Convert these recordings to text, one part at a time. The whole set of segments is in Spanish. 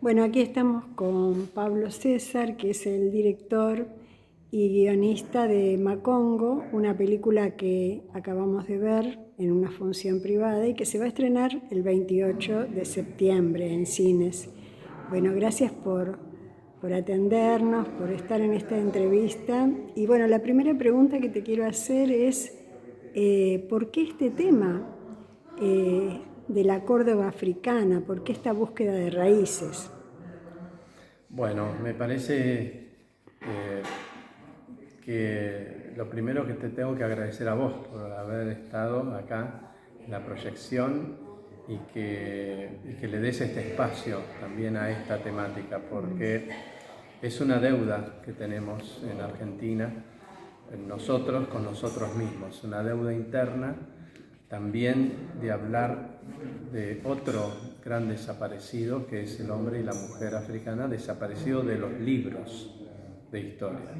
Bueno, aquí estamos con Pablo César, que es el director y guionista de Macongo, una película que acabamos de ver en una función privada y que se va a estrenar el 28 de septiembre en cines. Bueno, gracias por atendernos, por estar en esta entrevista. Y bueno, la primera pregunta que te quiero hacer es, ¿por qué este tema de la Córdoba africana? ¿Por qué esta búsqueda de raíces? Bueno, me parece que lo primero que te tengo que agradecer a vos por haber estado acá en la proyección y que le des este espacio también a esta temática, porque es una deuda que tenemos en Argentina, nosotros con nosotros mismos, una deuda interna también de hablar de otro gran desaparecido, que es el hombre y la mujer africana, desaparecido de los libros de historia.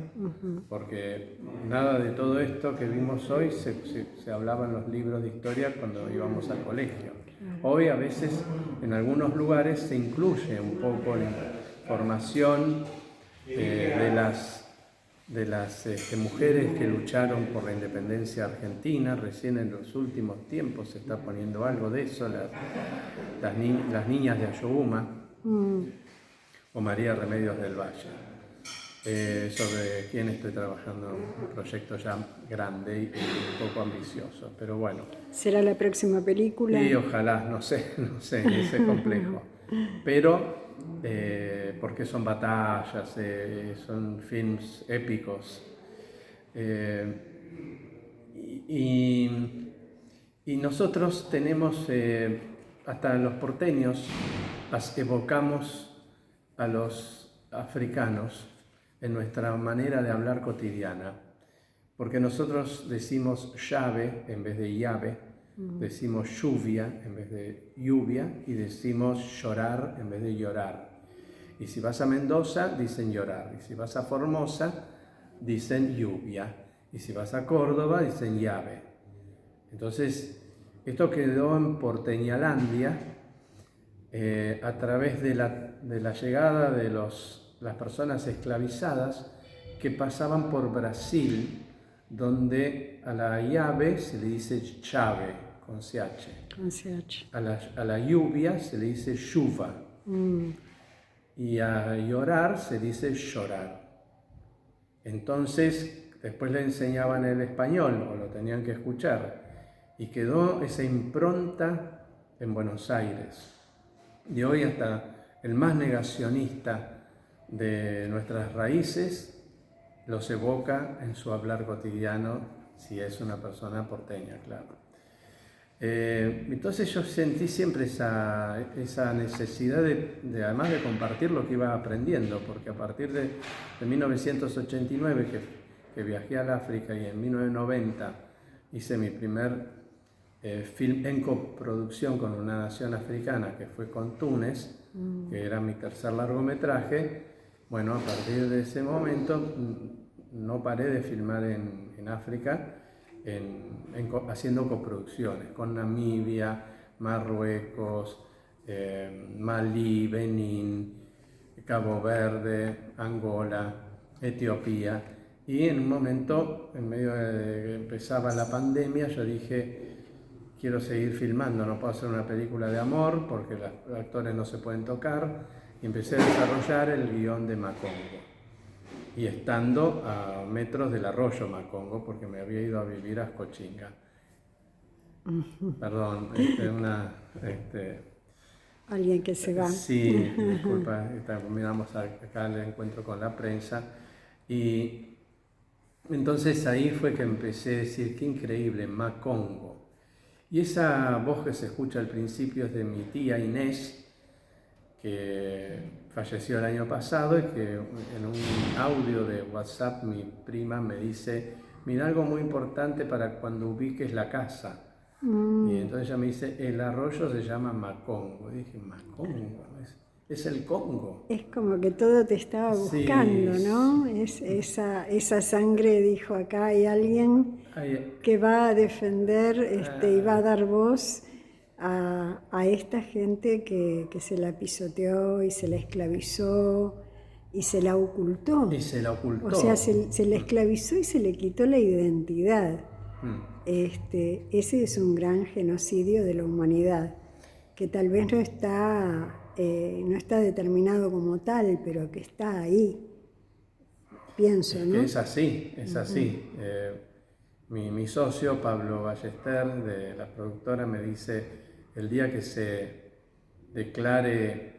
Porque nada de todo esto que vimos hoy se hablaba en los libros de historia cuando íbamos al colegio. Hoy a veces en algunos lugares se incluye un poco la información de las mujeres que lucharon por la independencia argentina. Recién en los últimos tiempos se está poniendo algo de eso, las niñas de Ayohuma o María Remedios del Valle, sobre quien estoy trabajando en un proyecto ya grande y un poco ambicioso, pero bueno. ¿Será la próxima película? Y ojalá, no sé, ese complejo. Pero porque son batallas, son films épicos. Y nosotros tenemos, hasta los porteños, evocamos a los africanos en nuestra manera de hablar cotidiana. Porque nosotros decimos llave en vez de llave, decimos lluvia en vez de lluvia y decimos llorar en vez de llorar. Y si vas a Mendoza, dicen llorar. Y si vas a Formosa, dicen lluvia. Y si vas a Córdoba, dicen llave. Entonces, esto quedó en Porteñalandia a través de la llegada de las personas esclavizadas que pasaban por Brasil, donde a la llave se le dice chave, con CH. Con CH. A la lluvia se le dice chuva. Y a llorar se dice llorar. Entonces, después le enseñaban el español, o lo tenían que escuchar, y quedó esa impronta en Buenos Aires. Y hoy hasta el más negacionista de nuestras raíces los evoca en su hablar cotidiano, si es una persona porteña, claro. Entonces yo sentí siempre esa necesidad de además de compartir lo que iba aprendiendo, porque a partir de 1989 que viajé al África y en 1990 hice mi primer film en coproducción con una nación africana, que fue con Túnez, que era mi tercer largometraje. Bueno, a partir de ese momento no paré de filmar en África, haciendo coproducciones con Namibia, Marruecos, Malí, Benín, Cabo Verde, Angola, Etiopía. Y en un momento, en medio de que empezaba la pandemia, yo dije, quiero seguir filmando, no puedo hacer una película de amor porque los actores no se pueden tocar. Y empecé a desarrollar el guión de Macongo. Y estando a metros del arroyo Macongo, porque me había ido a vivir a Ascochinga. Perdón, alguien que se va. Sí, disculpa, terminamos acá el encuentro con la prensa. Y entonces ahí fue que empecé a decir, qué increíble, Macongo. Y esa voz que se escucha al principio es de mi tía Inés, que falleció el año pasado y que en un audio de WhatsApp mi prima me dice, mira, algo muy importante para cuando ubiques la casa. Y entonces ella me dice, el arroyo se llama Macongo. Y dije, Macongo, es el Congo. Es como que todo te estaba buscando, sí, ¿no? Es esa sangre, dijo, acá hay alguien que va a defender y va a dar voz a esta gente que se la pisoteó y se la esclavizó y se la ocultó. Y se la ocultó. O sea, se la esclavizó y se le quitó la identidad. Ese es un gran genocidio de la humanidad, que tal vez no está determinado como tal, pero que está ahí. Pienso, ¿no? Que es así, es así. Mi socio, Pablo Ballester, de la productora, me dice, el día que se declare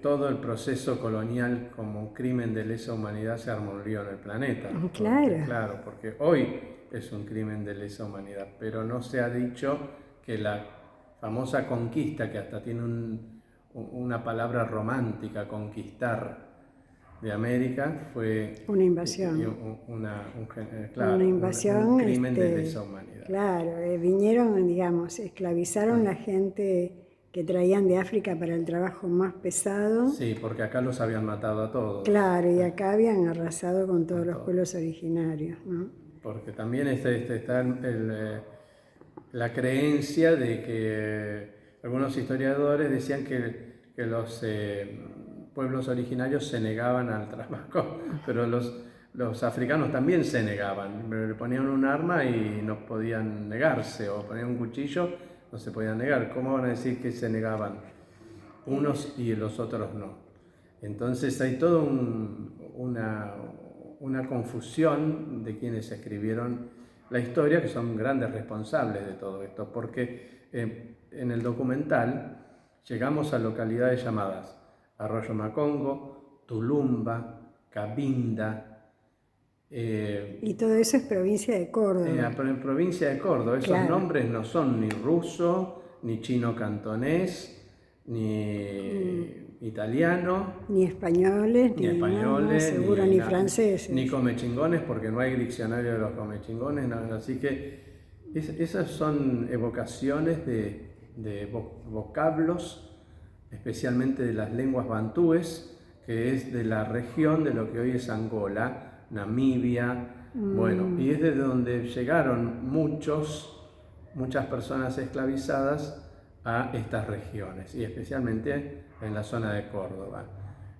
todo el proceso colonial como un crimen de lesa humanidad, se arma un lío en el planeta. Claro. Porque hoy es un crimen de lesa humanidad, pero no se ha dicho que la famosa conquista, que hasta tiene una palabra romántica, conquistar, de América, fue una invasión. Una invasión, un crimen de lesa humanidad. Claro, vinieron, digamos, esclavizaron la gente que traían de África para el trabajo más pesado. Sí, porque acá los habían matado a todos. Claro, y acá habían arrasado con todos los pueblos originarios, ¿no? Porque también está la creencia de que algunos historiadores decían que los pueblos originarios se negaban al trabajo, pero los africanos también se negaban. Le ponían un arma y no podían negarse, o ponían un cuchillo, no se podían negar. ¿Cómo van a decir que se negaban unos y los otros no? Entonces hay toda una confusión de quienes escribieron la historia, que son grandes responsables de todo esto, porque en el documental llegamos a localidades llamadas Arroyo Macongo, Tulumba, Cabinda. Y todo eso es provincia de Córdoba. Provincia de Córdoba. Esos nombres no son ni ruso, ni chino cantonés, ni italiano. Ni españoles, seguro, ni franceses. Ni comechingones, porque no hay diccionario de los comechingones. No, así que esas son evocaciones de vocablos, especialmente de las lenguas bantúes, que es de la región de lo que hoy es Angola, Namibia, bueno, y es desde donde llegaron muchas personas esclavizadas a estas regiones, y especialmente en la zona de Córdoba.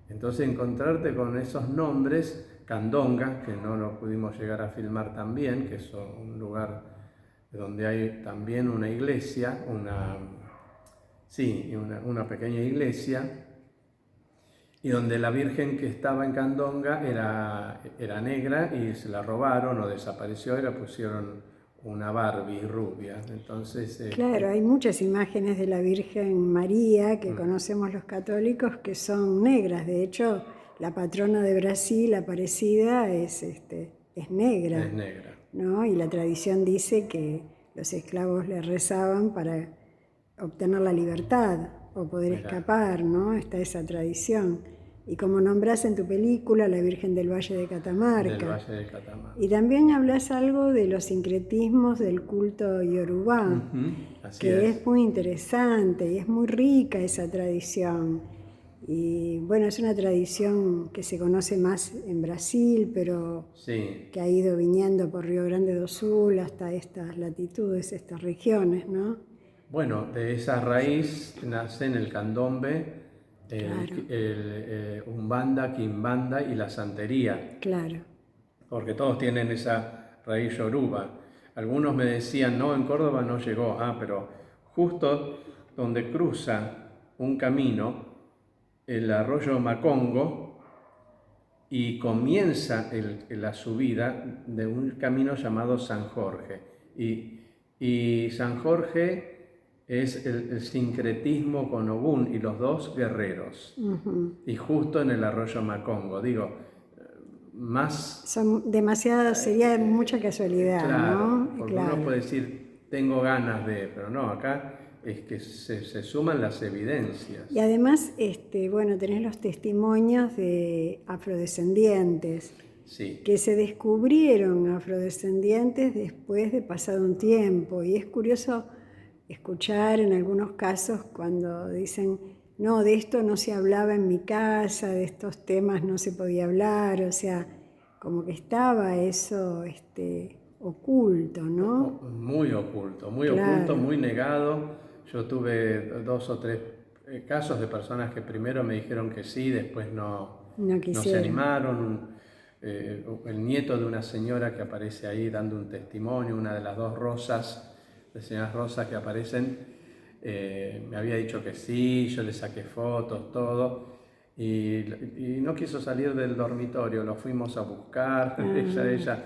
Entonces encontrarte con esos nombres, Candonga, que no lo pudimos llegar a filmar también, que es un lugar donde hay también una iglesia, una pequeña iglesia, y donde la Virgen que estaba en Candonga era negra y se la robaron o desapareció y la pusieron una Barbie rubia. Entonces, claro, hay muchas imágenes de la Virgen María que conocemos los católicos que son negras. De hecho, la patrona de Brasil, Aparecida, es negra. Es negra. ¿No? Y la tradición dice que los esclavos le rezaban para obtener la libertad o poder escapar, ¿no? Está esa tradición. Y como nombras en tu película, la Virgen del Valle de Catamarca. Del Valle de Catamarca. Y también hablas algo de los sincretismos del culto yorubá, que es muy interesante y es muy rica esa tradición. Y bueno, es una tradición que se conoce más en Brasil, pero que ha ido viniendo por Río Grande do Sul hasta estas latitudes, estas regiones, ¿no? Bueno, de esa raíz nacen el candombe, el umbanda, quimbanda y la santería. Claro. Porque todos tienen esa raíz yoruba. Algunos me decían, no, en Córdoba no llegó. Pero justo donde cruza un camino, el arroyo Macongo, y comienza la subida de un camino llamado San Jorge. Y San Jorge es el sincretismo con Ogún y los dos guerreros. Y justo en el arroyo Macongo, digo, más... Son demasiadas, sería mucha casualidad, claro, ¿no? Porque uno puede decir, tengo ganas de, pero no, acá es que se suman las evidencias. Y además, bueno, tenés los testimonios de afrodescendientes, que se descubrieron afrodescendientes después de pasado un tiempo. Y es curioso escuchar en algunos casos cuando dicen, no, de esto no se hablaba en mi casa, de estos temas no se podía hablar, o sea, como que estaba eso oculto, ¿no? Muy oculto, Claro. muy negado. Yo tuve 2 o 3 casos de personas que primero me dijeron que sí, después No no se quisieron. animaron. El nieto de una señora que aparece ahí dando un testimonio, una de las 2 Rosas, de señoras Rosas que aparecen, me había dicho que sí, yo le saqué fotos, todo, y no quiso salir del dormitorio, lo fuimos a buscar, Ah, ella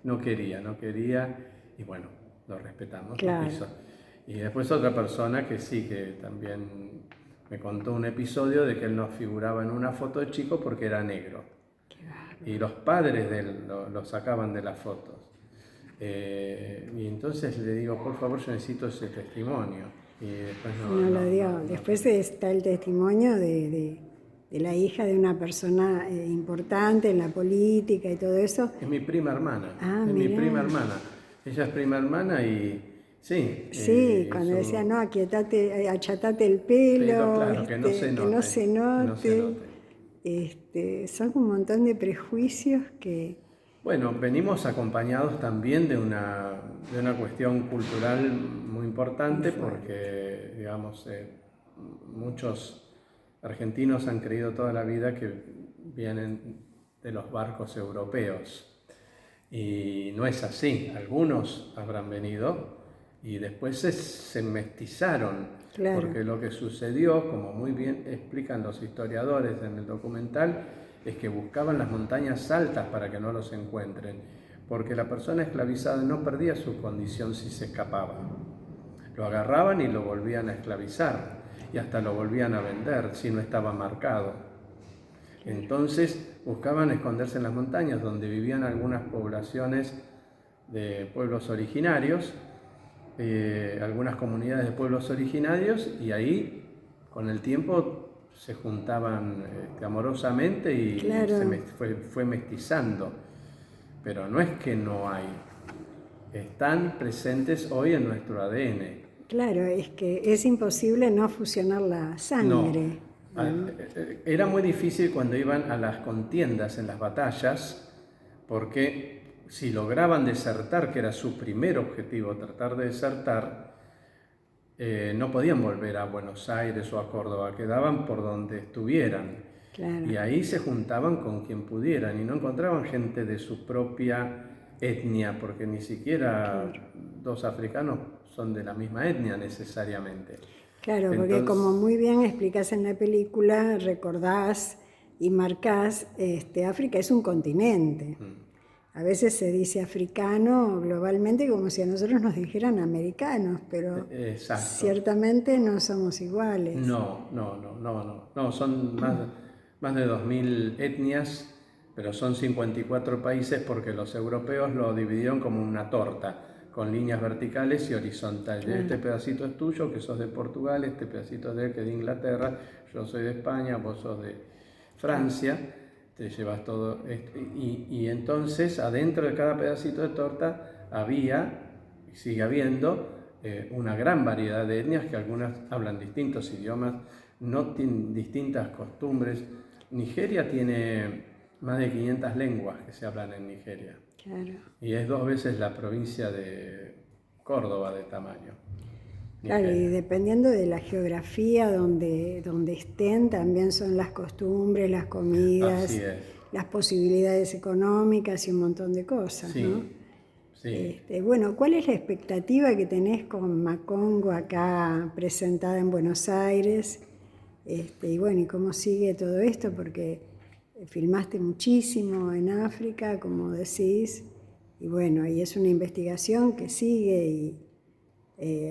no quería, y bueno, lo respetamos, no claro. quiso. Y después otra persona que sí, que también me contó un episodio de que él no figuraba en una foto de chico porque era negro. Qué bárbaro. Y los padres de él lo sacaban de las fotos. Y entonces le digo, por favor, yo necesito ese testimonio. Y después No lo dio. no. Después está el testimonio de la hija de una persona importante en la política y todo eso. Es mi prima hermana, Ah, es mi prima mirá. hermana. Ella es prima hermana y sí, Sí, cuando decía, no, aquietate, achatate el pero pelo, claro, que no se que no note, se que no se note. note. Son un montón de prejuicios que, Bueno, venimos acompañados también de una cuestión cultural muy muy importante fuerte. porque, digamos, muchos argentinos han creído toda la vida que vienen de los barcos europeos y no es así. Algunos habrán venido y después se mestizaron Claro, porque lo que sucedió, como muy bien explican los historiadores en el documental, es que buscaban las montañas altas para que no los encuentren, porque la persona esclavizada no perdía su condición si se escapaba. Lo agarraban y lo volvían a esclavizar y hasta lo volvían a vender si no estaba marcado. claro. Entonces buscaban esconderse en las montañas donde vivían algunas poblaciones de pueblos originarios, algunas comunidades de pueblos originarios, y ahí con el tiempo se juntaban amorosamente y Claro, fue mestizando. Pero no es que no hay, están presentes hoy en nuestro ADN. claro, es que es imposible no fusionar la No, sangre, ¿no? era muy difícil cuando iban a las contiendas en las batallas, porque si lograban desertar, que era su primer objetivo, tratar de desertar, no podían volver a Buenos Aires o a Córdoba, quedaban por donde estuvieran. Claro, Y ahí se juntaban con quien pudieran y no encontraban gente de su propia etnia, porque ni siquiera claro. 2 africanos son de la misma etnia necesariamente. Claro, porque como Entonces, muy bien explicás en la película, recordás y marcás, África es un continente. A veces se dice africano globalmente como si a nosotros nos dijeran americanos, pero exacto. ciertamente no somos iguales. No, son más de 2000 etnias, pero son 54 países porque los europeos lo dividieron como una torta, con líneas verticales y horizontales. Claro, Este pedacito es tuyo, que sos de Portugal, este pedacito es de él, que es de Inglaterra, yo soy de España, vos sos de claro. Francia, te llevas todo esto. Y entonces, adentro de cada pedacito de torta había, y sigue habiendo, una gran variedad de etnias que algunas hablan distintos idiomas, no tienen distintas costumbres. Nigeria tiene más de 500 lenguas que se hablan en Nigeria Claro. y es 2 veces la provincia de Córdoba de tamaño, Claro, y Nigeria. dependiendo de la geografía donde estén, también son las costumbres, las Así comidas, es. las posibilidades económicas y un montón de cosas, ¿no? Sí, sí. Bueno, ¿cuál es la expectativa que tenés con Macongo acá presentada en Buenos Aires? Y bueno, ¿y cómo sigue todo esto? Porque filmaste muchísimo en África, como decís, y bueno, y es una investigación que sigue y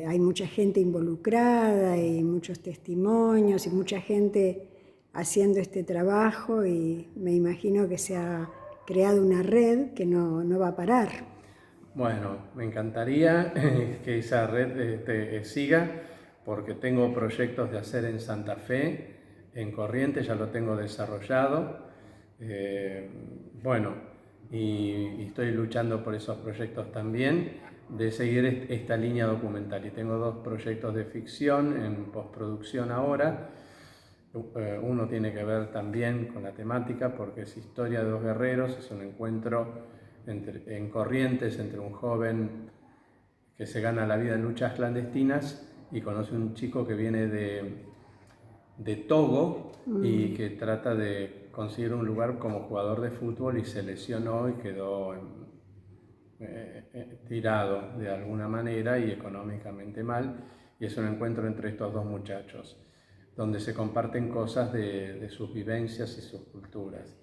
hay mucha gente involucrada y muchos testimonios y mucha gente haciendo este trabajo y me imagino que se ha creado una red que no va a parar. Bueno, me encantaría que esa red siga porque tengo proyectos de hacer en Santa Fe, en Corrientes, ya lo tengo desarrollado. Eh, bueno, y estoy luchando por esos proyectos también, de seguir esta línea documental. Y tengo 2 proyectos de ficción en postproducción ahora. Uno tiene que ver también con la temática porque es historia de 2 guerreros, es un encuentro en Corrientes entre un joven que se gana la vida en luchas clandestinas y conoce un chico que viene de Togo y que trata de conseguir un lugar como jugador de fútbol y se lesionó y quedó tirado de alguna manera y económicamente mal, y es un encuentro entre estos dos muchachos donde se comparten cosas de sus vivencias y sus culturas.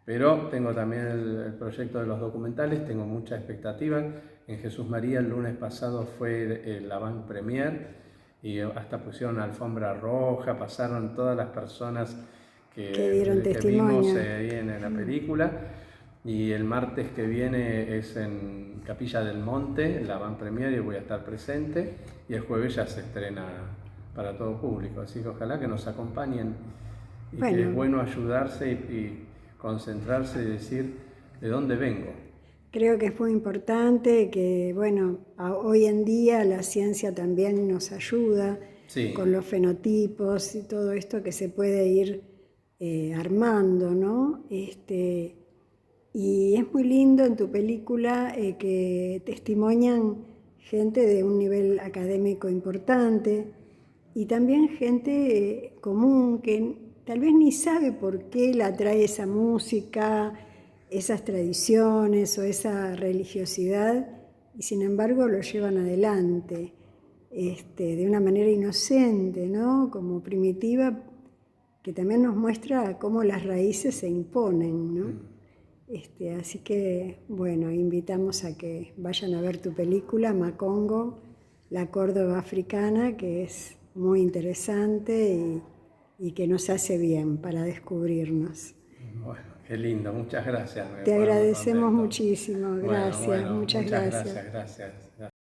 Pero tengo también el proyecto de los documentales, tengo mucha expectativa. En Jesús María el lunes pasado fue la avant premiere y hasta pusieron alfombra roja, pasaron todas las personas que dieron que vimos testimonio ahí en la película. Y el martes que viene es en Capilla del Monte, la avant premiere, y voy a estar presente. Y el jueves ya se estrena para todo público, así que ojalá que nos acompañen. Y que es bueno ayudarse y concentrarse y decir de dónde vengo. Creo que es muy importante que, bueno, hoy en día la ciencia también nos ayuda con los fenotipos y todo esto que se puede ir armando, ¿no? Y es muy lindo en tu película que testimonian gente de un nivel académico importante y también gente común que tal vez ni sabe por qué la atrae esa música, esas tradiciones o esa religiosidad, y sin embargo lo llevan adelante de una manera inocente, ¿no? Como primitiva, que también nos muestra cómo las raíces se imponen, ¿no? Así que, bueno, invitamos a que vayan a ver tu película, Macongo, la Córdoba africana, que es muy interesante y que nos hace bien para descubrirnos. Bueno, qué lindo, muchas gracias. Te agradecemos muchísimo, gracias, Bueno, muchas gracias. Gracias.